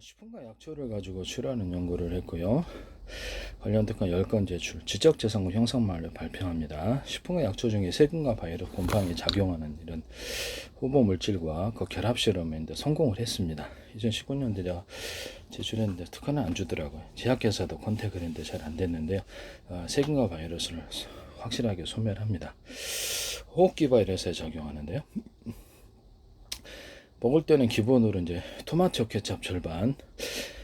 식품과 약초를 가지고 출하는 연구를 했고요. 관련 특허 10건 제출, 지적재산권 형성만을 발표합니다. 식품과 약초 중에 세균과 바이러스 곰팡이 작용하는 이런 후보 물질과 그 결합 실험인데 성공을 했습니다. 2019년도에 제가 제출했는데 특허는 안 주더라고요. 제약회사도 컨택을 했는데 잘 안 됐는데요. 세균과 바이러스를 확실하게 소멸합니다. 호흡기 바이러스에 적용하는데요. 먹을 때는 기본으로 이제 토마토 케첩 절반,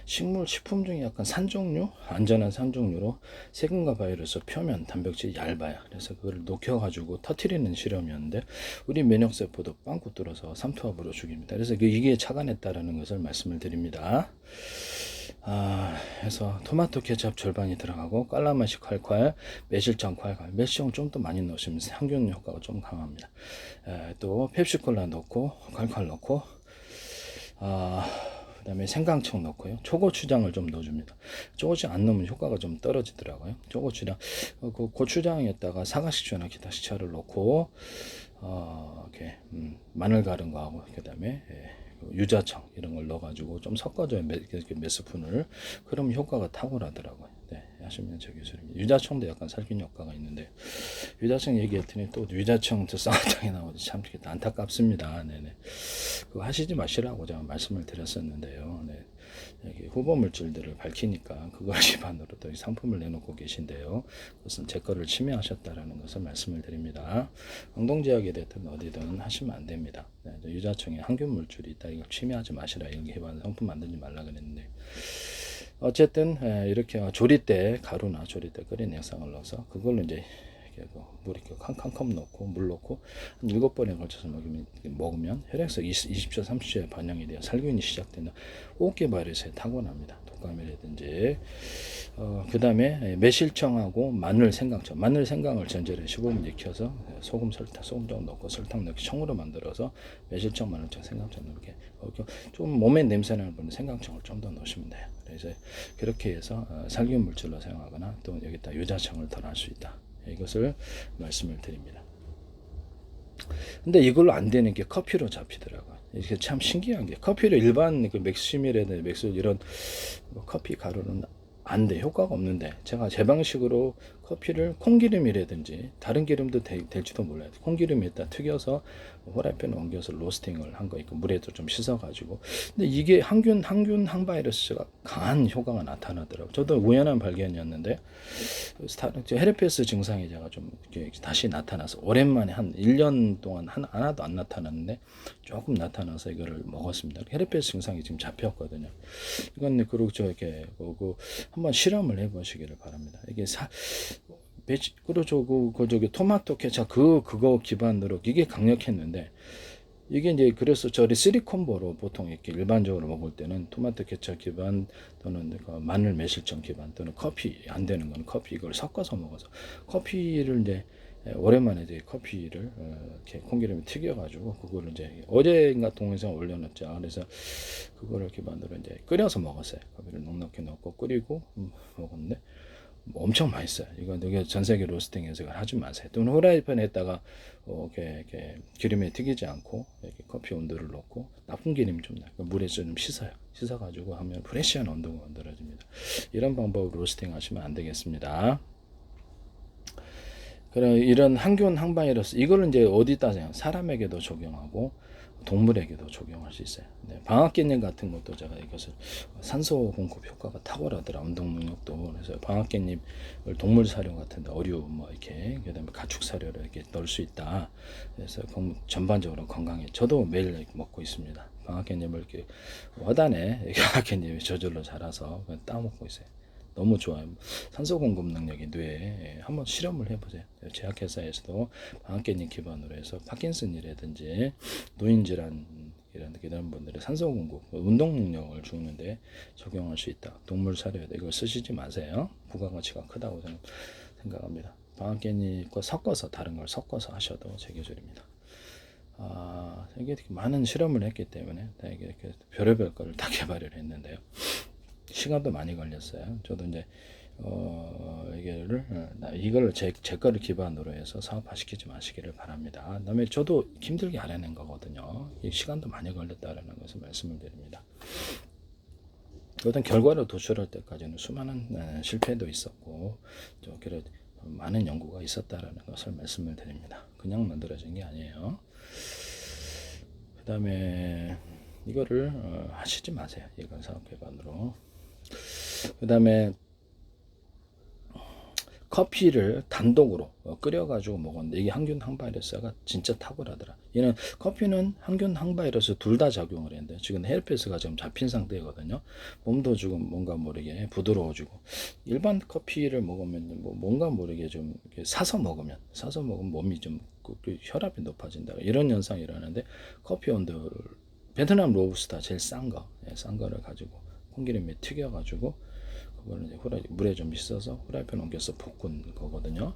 식품 중에 약간 산 종류, 안전한 산 종류로 세균과 바이러스 표면 단백질이 얇아요. 그래서 그걸 녹여가지고 터트리는 실험이었는데 우리 면역세포도 빵꾸 뚫어서 삼투압으로 죽입니다. 그래서 이게 착안했다라는 것을 말씀을 드립니다. 해서 토마토 케첩 절반이 들어가고 깔라맛이 콸콸, 매실청 콸콸, 매실청 좀 더 많이 넣으시면 항균 효과가 좀 강합니다. 또 펩시콜라 넣고 콸콸 넣고 그 다음에 생강청 넣고요. 초고추장을 좀 넣어줍니다. 초고추장 안 넣으면 효과가 좀 떨어지더라고요. 초고추장, 그 고추장에다가 사과식초나 기타 식초를 넣고, 이렇게, 마늘 갈은 거하고, 그 다음에, 유자청 이런 걸 넣어가지고 좀 섞어줘요. 몇 스푼을. 그럼 효과가 탁월하더라고요. 네, 하시면 저기 소리입니다. 유자청도 약간 살균 효과가 있는데 유자청 얘기했더니 또 유자청 쌍화탕이 나오지 참 안타깝습니다. 네네. 그거 하시지 마시라고 제가 말씀을 드렸었는데요. 네. 여기 후보 물질들을 밝히니까 그걸 기반으로 또 상품을 내놓고 계신데요. 그것은 제 거를 침해하셨다라는 것을 말씀을 드립니다. 공동제약에 됐든 어디든 하시면 안 됩니다. 네, 유자청에 항균 물질이 있다. 이걸 침해하지 마시라. 이렇게 해봤는데 상품 만들지 말라 그랬는데 어쨌든 이렇게 조리대 가루나 조리대 끓인 액상을 넣어서 그걸로 이제 물 이렇게 칸칸컵 넣고 물 넣고 한 7번에 걸쳐서 먹으면 혈액속 20초 30초에 반영이 돼요. 살균이 시작되는 호흡기 바이러스에 타고납니다. 독감이라든지 그 다음에 매실청하고 마늘 생강청, 마늘 생강을 전절에 15분 익혀서 소금 설탕 소금 좀 넣고 설탕 넣고 청으로 만들어서 매실청 마늘청 생강청 이렇게 좀 몸에 냄새 나는 분은 생강청을 좀 더 넣으시면 돼요. 그래서 그렇게 해서 살균 물질로 사용하거나 또 여기다 유자청을 덜 할 수 있다. 이것을 말씀을 드립니다. 근데 이걸로 안 되는 게 커피로 잡히더라고요. 이게 참 신기한 게 커피로 일반 그 맥심이라든지 맥스 이런 커피 가루는 안 돼. 효과가 없는데 제가 제 방식으로 커피를 콩기름이라든지 다른 기름도 될지도 몰라요. 콩기름에다 튀겨서 후라이팬에 옮겨서 로스팅을 한 거 있고 물에도 좀 씻어가지고 근데 이게 항균 항바이러스가 강한 효과가 나타나더라고요. 저도 우연한 발견이었는데 헤르페스 증상이 제가 좀 다시 나타나서 오랜만에 한 1년 동안 하나도 안 나타났는데 조금 나타나서 이거를 먹었습니다. 헤르페스 증상이 지금 잡혔거든요. 이건 그리고 이렇게 한번 실험을 해보시기를 바랍니다. 이게 그리고 저기 토마토 케찹 그거 기반으로 이게 강력했는데 이게 이제 그래서 저리 시리콤보로 보통 이렇게 일반적으로 먹을 때는 토마토 케찹 기반 또는 마늘 매실청 기반 또는 커피 안 되는 건 커피 이걸 섞어서 먹어서 커피를 이제 오랜만에 이제 커피를 이렇게 콩기름에 튀겨가지고 그거를 이제 어제인가 동영상 올려놨죠. 그래서 그거를 기반으로 이제 끓여서 먹었어요. 커피를 넉넉히 넣고 끓이고 먹었는데 엄청 맛있어요. 이거 전 세계 로스팅해서 하지 마세요. 또는 후라이팬에다가 이렇게 기름에 튀기지 않고 이렇게 커피 온도를 넣고 나쁜 기름이 좀 나요. 물에 좀 씻어요. 씻어가지고 하면 프레시한 온도가 만들어집니다. 이런 방법으로 로스팅 하시면 안 되겠습니다. 그럼 이런 항균 항바이러스 이거는 이제 어디다 사람에게도 적용하고 동물에게도 적용할 수 있어요. 네, 방앗개념 같은 것도 제가 이것을 산소 공급 효과가 탁월하더라. 운동 능력도 그래서 방앗개념을 동물 사료 같은데 어류 뭐 이렇게 그다음에 가축 사료를 이렇게 넣을 수 있다. 그래서 전반적으로 건강해. 저도 매일 먹고 있습니다. 방앗개념을 이렇게 와단에 방앗개념이 저절로 자라서 따먹고 있어요. 너무 좋아요. 산소 공급 능력이 뇌에 한번 실험을 해보세요. 제약회사에서도 방앗개념 기반으로 해서 파킨슨이라든지 노인질환 이런 분들의 산소 공급, 운동 능력을 주는데 적용할 수 있다. 동물 사료에다 이걸 쓰시지 마세요. 부가가치가 크다고 저는 생각합니다. 방앗개념과 섞어서 다른 걸 섞어서 하셔도 제 계절입니다. 이게 많은 실험을 했기 때문에 이렇게 별의별 거를 다 개발을 했는데요. 시간도 많이 걸렸어요. 저도 이제 이걸 제 거를 기반으로 해서 사업화시키지 마시기를 바랍니다. 그다음에 저도 힘들게 알아낸 거거든요. 이 시간도 많이 걸렸다라는 것을 말씀을 드립니다. 어떤 결과를 도출할 때까지는 수많은 실패도 있었고 또 그래 많은 연구가 있었다라는 것을 말씀을 드립니다. 그냥 만들어진 게 아니에요. 그 다음에 이거를 하시지 마세요. 이건 사업 기반으로. 그 다음에 커피를 단독으로 끓여가지고 먹었는데 이게 항균 항바이러스가 진짜 탁월하더라. 얘는 커피는 항균 항바이러스 둘 다 작용을 했는데 지금 헤르페스가 지금 잡힌 상태거든요. 몸도 지금 뭔가 모르게 부드러워지고 일반 커피를 먹으면 뭐 뭔가 모르게 좀 사서 먹으면 몸이 좀 그 혈압이 높아진다 이런 현상이 일어나는데 커피 온도를 베트남 로부스타 제일 싼 거를 가지고 콩기름에 튀겨가지고 그거는 이제 물에 좀 있어서 후라이팬 옮겨서 볶은 거거든요.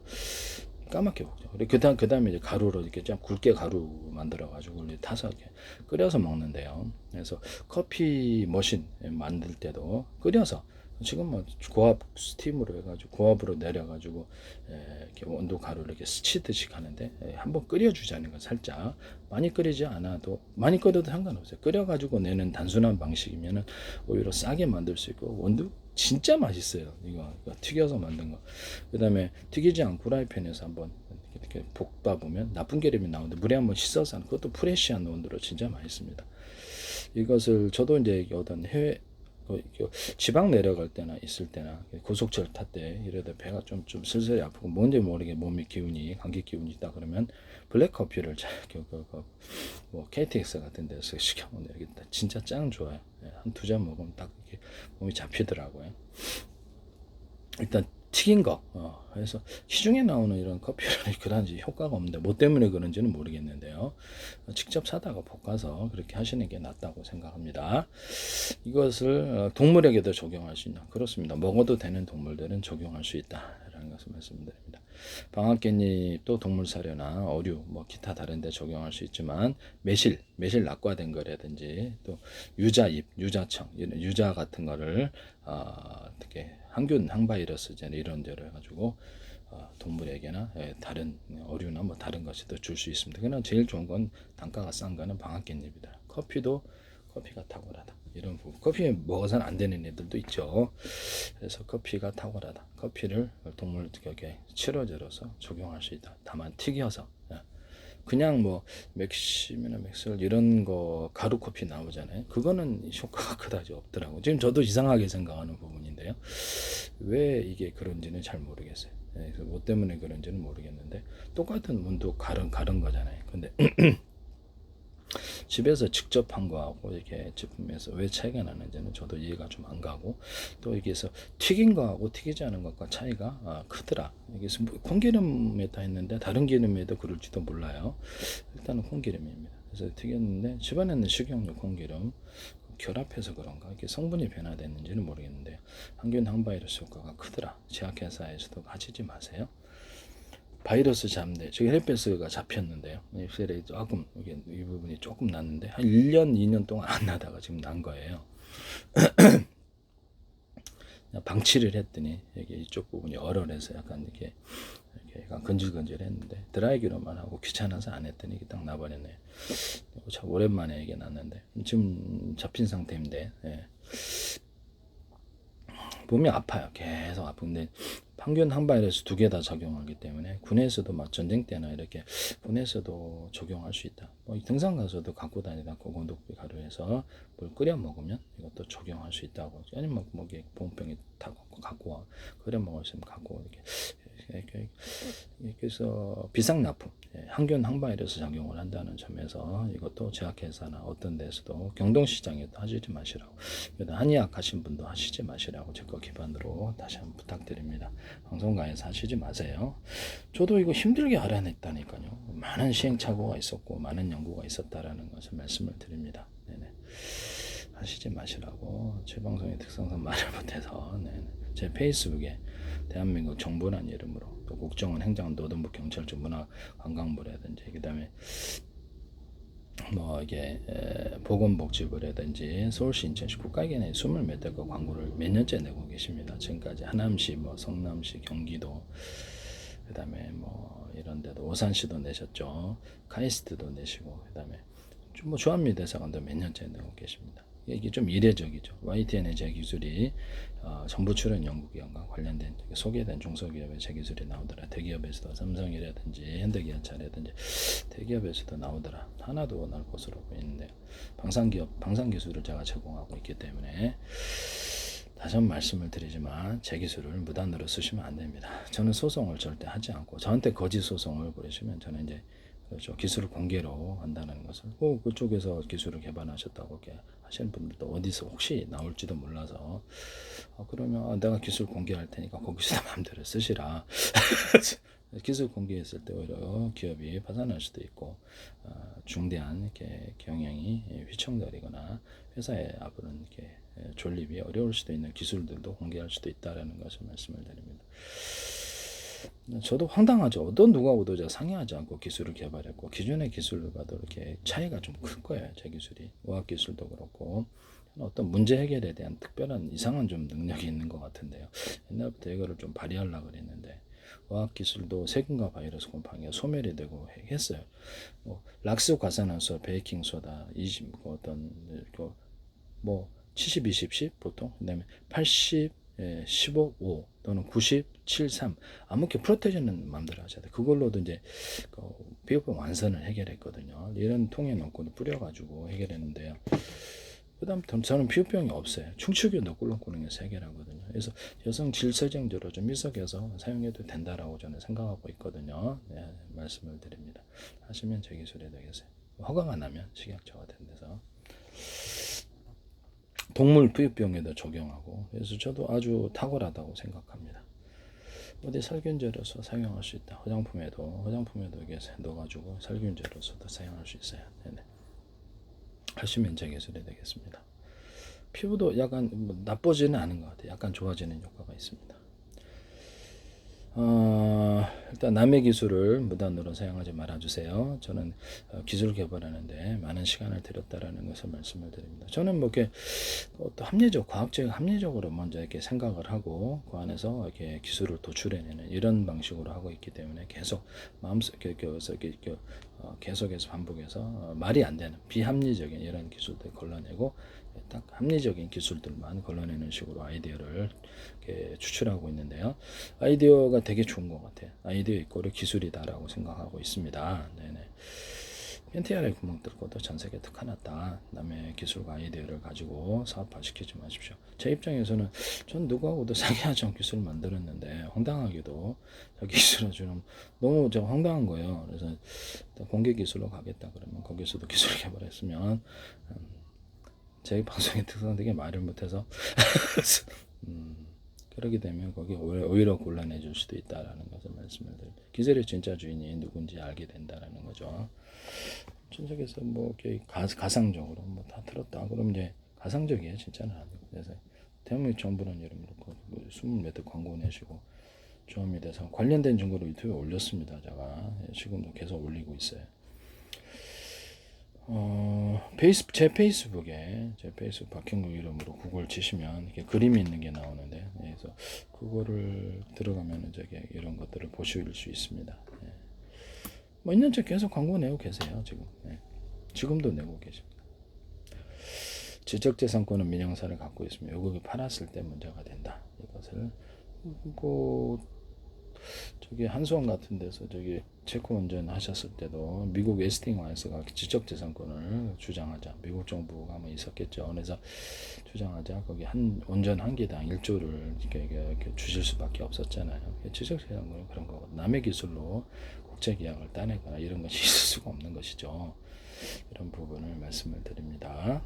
까맣게 볶죠. 그리고 그다음에 이제 가루로 이렇게 좀 굵게 가루 만들어 가지고 타서 이렇게 끓여서 먹는데요. 그래서 커피 머신 만들 때도 끓여서 지금 뭐 고압 스팀으로 해가지고 고압으로 내려가지고 이렇게 온도 가루를 이렇게 스치듯이 가는데 한번 끓여주자는 거 살짝 많이 끓이지 않아도 많이 끓여도 상관없어요. 끓여가지고 내는 단순한 방식이면은 오히려 싸게 만들 수 있고 원두 진짜 맛있어요. 이거 튀겨서 만든 거. 그다음에 튀기지 않고 프라이팬에서 한번 이렇게 볶다 보면 나쁜 기름이 나오는데 물에 한번 씻어서 하는 그것도 프레시한 온도로 진짜 맛있습니다. 이것을 저도 이제 어떤 해외 지방 내려갈 때나 있을 때나 고속철 탈 때 이러다 배가 좀 슬슬 아프고 뭔지 모르게 몸에 기운이 감기 기운이 있다 그러면 블랙 커피를 뭐 KTX 같은 데서 시켜 먹는 게 진짜 짱 좋아요. 한 두 잔 먹으면 딱 이렇게 몸이 잡히더라고요. 일단 튀긴 거. 그래서 시중에 나오는 이런 커피는 그다지 효과가 없는데 뭐 때문에 그런지는 모르겠는데요. 직접 사다가 볶아서 그렇게 하시는 게 낫다고 생각합니다. 이것을 동물에게도 적용할 수 있나? 그렇습니다. 먹어도 되는 동물들은 적용할 수 있다라는 것을 말씀드립니다. 방앗깻잎도 동물 사료나 어류, 뭐 기타 다른 데 적용할 수 있지만 매실 낙과된 거라든지 또 유자잎, 유자청, 이런 유자 같은 거를 어떻게 항균, 항바이러스 이런 데를 해가지고 동물에게나 다른 어류나 뭐 다른 것이 더 줄 수 있습니다. 그러나 제일 좋은 건 단가가 싼 거는 방앗깻잎이다. 커피가 탁월하다. 이런 부분. 커피 먹어서는 안 되는 애들도 있죠. 그래서 커피가 탁월하다. 커피를 동물 격에 치료제로서 적용할 수 있다. 다만 튀겨서 그냥 뭐 맥심이나 맥설 이런 거 가루 커피 나오잖아요. 그거는 효과가 그다지 없더라고. 지금 저도 이상하게 생각하는 부분인데요. 왜 이게 그런지는 잘 모르겠어요. 그래서 뭐 때문에 그런지는 모르겠는데 똑같은 문도 가른 거잖아요. 근데 집에서 직접 한 거하고 이렇게 제품에서 왜 차이가 나는지는 저도 이해가 좀 안 가고 또 여기서 튀긴 거하고 튀기지 않은 것과 차이가 크더라. 여기서 뭐 콩기름에다 했는데 다른 기름에도 그럴지도 몰라요. 일단은 콩기름입니다. 그래서 튀겼는데 집안에는 식용유 콩기름 결합해서 그런가 이렇게 성분이 변화됐는지는 모르겠는데 항균 항바이러스 효과가 크더라. 제약회사에서도 하시지 마세요. 바이러스 잡는데 지금 헤르페스가 잡혔는데요. 엑셀에 조금 이게 이 부분이 조금 났는데 한 1년 2년 동안 안 나다가 지금 난 거예요. 방치를 했더니 이게 이쪽 부분이 얼얼해서 약간 이렇게 약간 건질건질했는데 드라이기로만 하고 귀찮아서 안 했더니 이게 딱 나버렸네요. 참 오랜만에 이게 났는데 지금 잡힌 상태인데 몸이 아파요. 계속 아픈데 항균 항바이러스 두 개 다 적용하기 때문에 군에서도 막 전쟁 때나 이렇게 군에서도 적용할 수 있다. 뭐 등산 가서도 갖고 다니다 고건독비 가루해서 물 끓여 먹으면 이것도 적용할 수 있다고. 아니면 뭐 보온병에 다 갖고 와 그래 먹었으면 갖고 이렇게 그래서 비상납품 항균 항바이러스 작용을 한다는 점에서 이것도 제약회사나 어떤 데서도 경동시장에도 하시지 마시라고 한의학 하신 분도 하시지 마시라고 제 거 기반으로 다시 한번 부탁드립니다. 방송가에서 하시지 마세요. 저도 이거 힘들게 알아냈다니까요. 많은 시행착오가 있었고 많은 연구가 있었다라는 것을 말씀을 드립니다. 네네. 하시지 마시라고 제 방송의 특성상 말을 못해서 제 페이스북에 대한민국 정부란 이름으로 또 국정원 행정원 노동부 경찰청 문화관광부라든지 그다음에 뭐 이게 보건복지부라든지 서울시 인천시 국가기관에 20몇 대가 광고를 몇 년째 내고 계십니다. 지금까지 하남시 뭐 성남시 경기도 그다음에 뭐 이런 데도 오산시도 내셨죠. 카이스트도 내시고 그다음에 뭐 주한미 대사관도 몇 년째 내고 계십니다. 이게 좀 이례적이죠. YTN의 제 기술이 정부 출연 연구기관과 관련된 소개된 중소기업의 제 기술이 나오더라. 대기업에서도 삼성이라든지 현대기아차라든지 대기업에서도 나오더라. 하나도 나올 것으로 보이는데요. 방산 기술을 제가 제공하고 있기 때문에 다시 한번 말씀을 드리지만 제 기술을 무단으로 쓰시면 안 됩니다. 저는 소송을 절대 하지 않고 저한테 거짓 소송을 부르시면 저는 이제 그렇죠. 기술을 공개로 한다는 것을 그쪽에서 기술을 개발하셨다고 이렇게 하시는 분들도 어디서 혹시 나올지도 몰라서 그러면 내가 기술 공개할 테니까 거기서 마음대로 쓰시라. 기술 공개했을 때 오히려 기업이 파산할 수도 있고 중대한 이렇게 경영이 휘청거리거나 회사의 앞으로는 이렇게 존립이 어려울 수도 있는 기술들도 공개할 수도 있다라는 것을 말씀을 드립니다. 저도 황당하죠. 어떤 누구하고도 제가 상의하지 않고 기술을 개발했고 기존의 기술과도 이렇게 차이가 좀 클 거예요. 제 기술이 의학 기술도 그렇고 어떤 문제 해결에 대한 특별한 이상한 좀 능력이 있는 것 같은데요. 옛날부터 이거를 좀 발휘하려고 그랬는데 의학 기술도 세균과 바이러스 곰팡이가 소멸이 되고 했어요. 락스 과산화수, 베이킹 소다, 20 어떤 뭐 70, 20, 10 보통 그다음에 80, 15, 5 또는 90, 7, 3 아무렇게 프로테이션은 마음대로 하셔야 돼. 그걸로도 이제 비흡병 완선을 해결했거든요. 이런 통에 넣고 뿌려가지고 해결했는데요. 그다음 저는 피부병이 없어요. 충치균도 꿀렁꿀렁해서 해결하거든요. 그래서 여성 질소정제로 좀 일석에서 사용해도 된다라고 저는 생각하고 있거든요. 네, 말씀을 드립니다. 하시면 제 기술이 되겠어요. 허가가 나면 식약처가 된 데서 동물 피부병에도 적용하고 그래서 저도 아주 탁월하다고 생각합니다. 어디 살균제로서 사용할 수 있다. 화장품에도 이게 넣어가지고 살균제로서도 사용할 수 있어요. 네네. 하시면 제 기술이 되겠습니다. 피부도 약간 나빠지는 않은 것 같아요. 약간 좋아지는 효과가 있습니다. 일단 남의 기술을 무단으로 사용하지 말아주세요. 저는 기술 개발하는데 많은 시간을 들였다라는 것을 말씀을 드립니다. 저는 뭐 이렇게 또 합리적으로 먼저 이렇게 생각을 하고 그 안에서 이렇게 기술을 도출해내는 이런 방식으로 하고 있기 때문에 계속 계속해서 반복해서 말이 안 되는 비합리적인 이런 기술들 걸러내고 딱 합리적인 기술들만 걸러내는 식으로 아이디어를 이렇게 추출하고 있는데요. 아이디어가 되게 좋은 것 같아요. 아이디어 이꼬르 기술이다라고 생각하고 있습니다. 네네. 팬티아의 구멍 뚫고도 전세계 특화났다. 남의 기술과 아이디어를 가지고 사업화시키지 마십시오. 제 입장에서는 전 누구하고도 상의하지 않고 기술을 만들었는데 황당하게도 자기 기술을 주는 너무 제가 황당한 거예요. 그래서 공개 기술로 가겠다 그러면 거기서도 기술 개발했으면 제 방송의 특성 되게 말을 못해서 그렇게 되면 거기 오히려 곤란해질 수도 있다라는 것을 말씀을 드립니다. 기술의 진짜 주인이 누군지 알게 된다라는 거죠. 전sek에서 뭐 이렇게 가상적으로 뭐 다 들었다. 그럼 이제 가상적이에요. 진짜는 아니고. 그래서 대한민국 정부는 이름으로 20몇 대 광고 내시고 조합이 돼서 관련된 증거를 유튜브에 올렸습니다. 제가 지금도 계속 올리고 있어요. 제 페이스북에 제 페이스북 박형국 이름으로 구글 치시면 이렇게 그림이 있는 게 나오는데 그래서 그거를 들어가면 저기 이런 것들을 보실 수 있습니다. 뭐 있는 척 계속 광고 내고 계세요 지금. 지금도 내고 계십니다. 지적재산권은 민영사를 갖고 있으면 요거를 팔았을 때 문제가 된다. 이것을 저기 한수원 같은 데서 저기 체코 운전 하셨을 때도 미국 웨스팅하우스가 지적재산권을 주장하자. 미국 정부가 뭐 있었겠죠. 그래서 주장하자. 거기 운전 한 기당 1조를 이렇게 주실 수밖에 없었잖아요. 지적재산권은 그런 거. 남의 기술로 국제 계약을 따내거나 이런 것이 있을 수가 없는 것이죠. 이런 부분을 말씀을 드립니다.